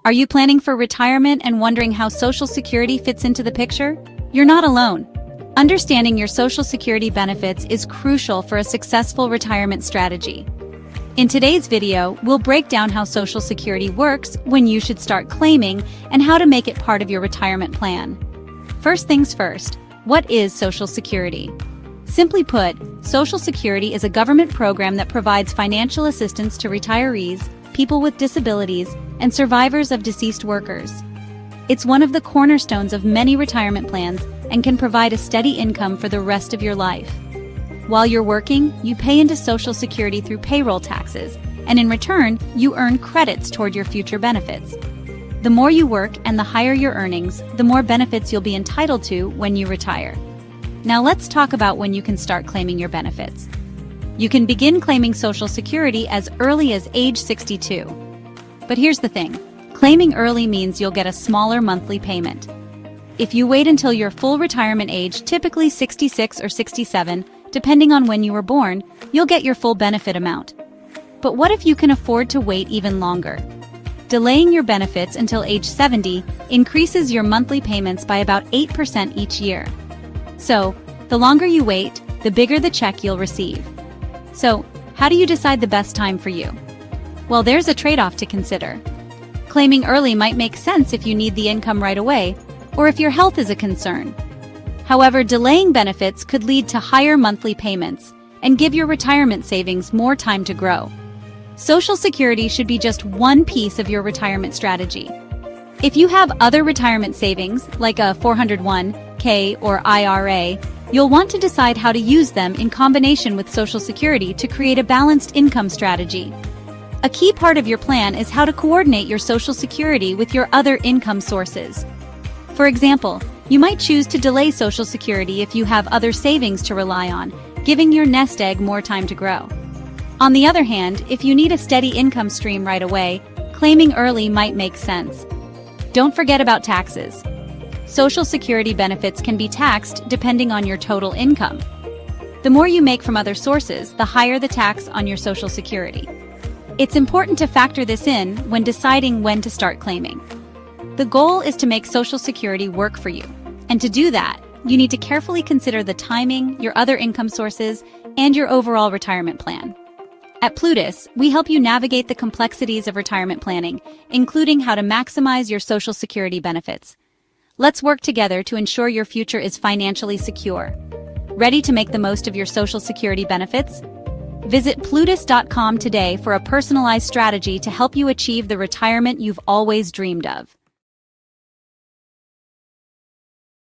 Are you planning for retirement and wondering how Social Security fits into the picture? You're not alone. Understanding your Social Security benefits is crucial for a successful retirement strategy. In today's video, we'll break down how Social Security works, when you should start claiming, and how to make it part of your retirement plan. First things first, what is Social Security? Simply put, Social Security is a government program that provides financial assistance to retirees, people with disabilities, and survivors of deceased workers. It's one of the cornerstones of many retirement plans and can provide a steady income for the rest of your life. While you're working, you pay into Social Security through payroll taxes, and in return, you earn credits toward your future benefits. The more you work and the higher your earnings, the more benefits you'll be entitled to when you retire. Now let's talk about when you can start claiming your benefits. You can begin claiming Social Security as early as age 62. But here's the thing, claiming early means you'll get a smaller monthly payment. If you wait until your full retirement age, typically 66 or 67, depending on when you were born, you'll get your full benefit amount. But what if you can afford to wait even longer? Delaying your benefits until age 70 increases your monthly payments by about 8% each year. So, the longer you wait, the bigger the check you'll receive. So, how do you decide the best time for you? Well, there's a trade-off to consider. Claiming early might make sense if you need the income right away, or if your health is a concern. However, delaying benefits could lead to higher monthly payments and give your retirement savings more time to grow. Social Security should be just one piece of your retirement strategy. If you have other retirement savings, like a 401k or IRA, you'll want to decide how to use them in combination with Social Security to create a balanced income strategy. A key part of your plan is how to coordinate your Social Security with your other income sources. For example, you might choose to delay Social Security if you have other savings to rely on, giving your nest egg more time to grow. On the other hand, if you need a steady income stream right away, claiming early might make sense. Don't forget about taxes. Social Security benefits can be taxed depending on your total income. The more you make from other sources, the higher the tax on your Social Security. It's important to factor this in when deciding when to start claiming. The goal is to make Social Security work for you. And to do that, you need to carefully consider the timing, your other income sources, and your overall retirement plan. At Plootus, we help you navigate the complexities of retirement planning, including how to maximize your Social Security benefits. Let's work together to ensure your future is financially secure. Ready to make the most of your Social Security benefits? Visit Plootus.com today for a personalized strategy to help you achieve the retirement you've always dreamed of.